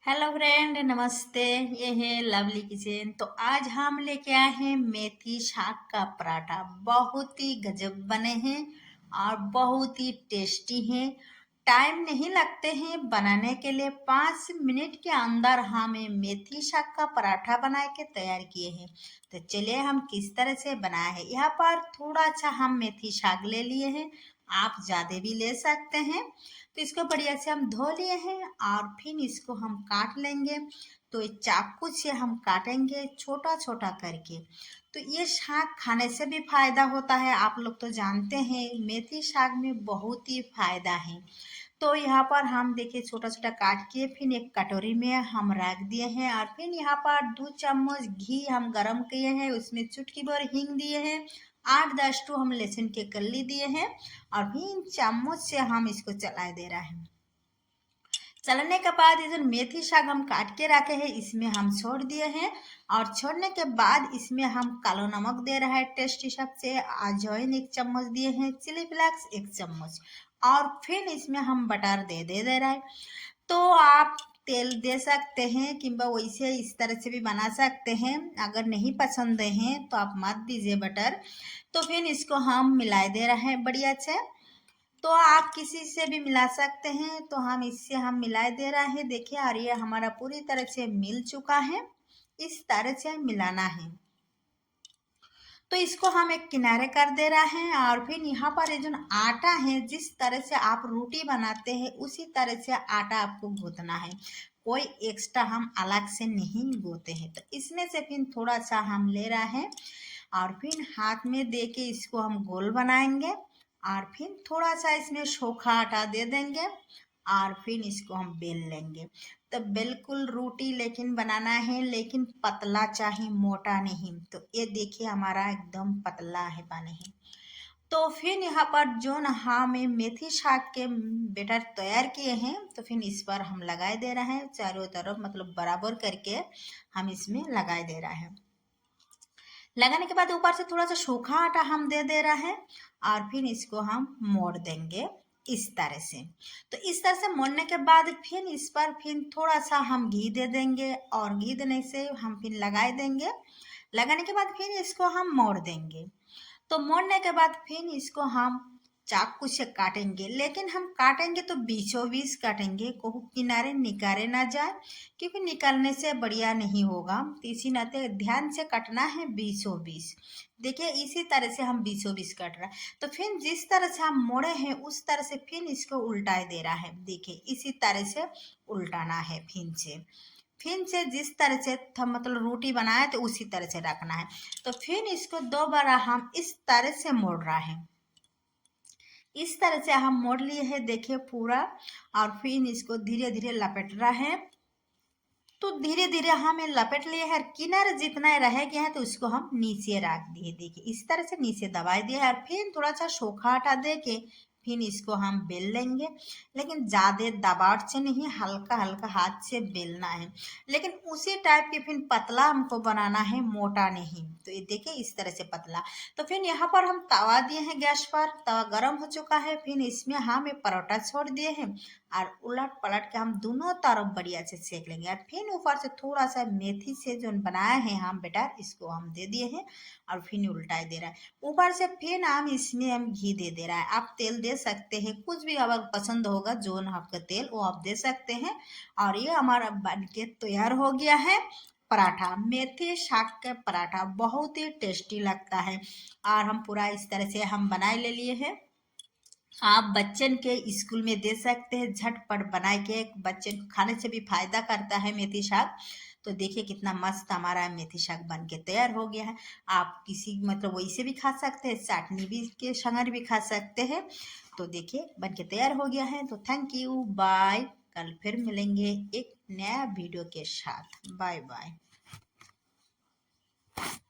Hello friend, नमस्ते। ये है लवली किचन। तो आज हम लेके आए हैं मेथी शाक का पराठा। बहुत ही गजब बने हैं और बहुत ही टेस्टी हैं। टाइम नहीं लगते हैं बनाने के लिए। 5 मिनट के अंदर हमें मेथी शाक का पराठा बना के तैयार किए हैं। तो चलिए हम किस तरह से बनाए हैं। यहाँ पर थोड़ा सा हम मेथी शाक ले लिए हैं, आप ज्यादा भी ले सकते हैं। तो इसको बढ़िया से हम धो लिए हैं और फिर इसको हम काट लेंगे। तो ये चाकू से हम काटेंगे छोटा छोटा करके। तो ये शाक खाने से भी फायदा होता है, आप लोग तो जानते हैं मेथी शाक में बहुत ही फायदा है। तो यहाँ पर हम देखिए छोटा छोटा काट के फिर एक कटोरी में हम रख दिए हैं और फिर यहाँ पर 2 चम्मच घी हम गरम किए हैं, उसमें चुटकी भर हींग दिए हैं, 8-10 टू हम लहसुन के कली दिए हैं और फिर चम्मच से हम इसको चला दे रहे हैं। चलने के बाद ये जो मेथी शाक हम काट के रखे हैं इसमें हम छोड़ दिए हैं और छोड़ने के बाद इसमें हम कालो नमक दे रहा है टेस्ट हिसाब से, अजवाइन 1 चम्मच दिए हैं, चिली फ्लेक्स 1 चम्मच और फिर इसमें हम बटर दे रहा है। तो आप तेल दे सकते हैं किंबा वैसे इस तरह से भी बना सकते हैं। अगर नहीं पसंद है तो आप मत दीजिए बटर। तो फिर इसको हम मिला दे रहे हैं बढ़िया से। तो आप किसी से भी मिला सकते हैं, तो हम इससे हम मिला दे रहे हैं। देखिए और ये हमारा पूरी तरह से मिल चुका है। इस तरह से मिलाना है। तो इसको हम एक किनारे कर दे रहे हैं और फिर यहाँ पर ये जो आटा है, जिस तरह से आप रोटी बनाते हैं उसी तरह से आटा आपको गूंथना है। कोई एक्स्ट्रा हम अलग से नहीं गूंथते हैं। तो इसमें से फिर थोड़ा सा हम ले रहे हैं और फिर हाथ में दे के इसको हम गोल बनाएंगे और फिर थोड़ा सा इसमें सूखा आटा दे देंगे और फिर इसको हम बेल लेंगे। तो बिल्कुल रोटी लेकिन बनाना है, लेकिन पतला चाहिए, मोटा नहीं। तो ये देखिए हमारा एकदम पतला है बने है। तो फिर यहाँ पर जो ना हमें मेथी शाक के बेटर तैयार किए हैं, तो फिर इस पर हम लगाए दे रहे हैं चारों तरफ, मतलब बराबर करके हम इसमें लगाए दे रहे हैं। लगाने के बाद ऊपर से थोड़ा सा सूखा आटा हम दे रहे हैं और फिर इसको हम मोड़ देंगे इस तरह से। तो इस तरह से मोड़ने के बाद फिर इस पर फिर थोड़ा सा हम घी दे देंगे और घी देने से हम फिर लगाए देंगे। लगाने के बाद फिर इसको हम मोड़ देंगे। तो मोड़ने के बाद फिर इसको हम चाकू से काटेंगे, लेकिन हम काटेंगे तो बीचों बीच काटेंगे, कहूँ किनारे निकाले ना जाए, क्योंकि निकालने से बढ़िया नहीं होगा। तो इसी नाते ध्यान से कटना है बीचों बीच। देखिए इसी तरह से हम बीचों बीच कट रहा है। तो फिर जिस तरह से हम मोड़े हैं उस तरह से फिर इसको उल्टा दे रहा है। देखिए इसी तरह से उल्टाना है। फिर से जिस तरह से मतलब रोटी बनाए तो उसी तरह से रखना है। तो फिर इसको दोबारा हम इस तरह से मोड़ रहा है। इस तरह से हम मोड़ लिए हैं देखिए पूरा। और फिर इसको धीरे धीरे लपेट रहा है। तो धीरे धीरे हमें लपेट लिए हैं। किनारे जितना रह गया है तो उसको हम नीचे रख दिए। देखिए इस तरह से नीचे दबाई दिया है और फिर थोड़ा सा सूखा आटा दे के फिर इसको हम बेल लेंगे, लेकिन ज्यादा दबाव से नहीं, हल्का हल्का हाथ से बेलना है। लेकिन उसी टाइप के फिर पतला हमको बनाना है, मोटा नहीं। तो ये देखिए इस तरह से पतला। तो फिर यहाँ पर हम तवा दिए हैं गैस पर, तवा गर्म हो चुका है। फिर इसमें हम एक परोठा छोड़ दिए हैं और उलट पलट के हम दोनों तरफ बढ़िया से सेक लेंगे। और फिर ऊपर से थोड़ा सा मेथी से जो बनाए हैं हम बेटा, इसको हम दे दिए हैं और फिर उल्टा दे रहा है। ऊपर से फिर हम इसमें हम घी दे रहा है। आप तेल दे सकते हैं, कुछ भी अगर पसंद होगा जो आपका तेल वो आप दे सकते हैं। और ये हमारा बन के तैयार हो गया है पराठा। मेथी शाक का पराठा बहुत ही टेस्टी लगता है और हम पूरा इस तरह से हम बनाए ले लिए हैं। आप बच्चन के स्कूल में दे सकते हैं, झटपट बना के बच्चन को खाने से भी फायदा करता है मेथी शाक। तो देखिए कितना मस्त हमारा मेथी शाक बन के तैयार हो गया है। आप किसी मतलब वैसे भी खा सकते हैं, चटनी भी के संगर भी खा सकते हैं। तो देखिए बन के तैयार हो गया है। तो थैंक यू, बाय। कल फिर मिलेंगे एक नया वीडियो के साथ। Bye bye.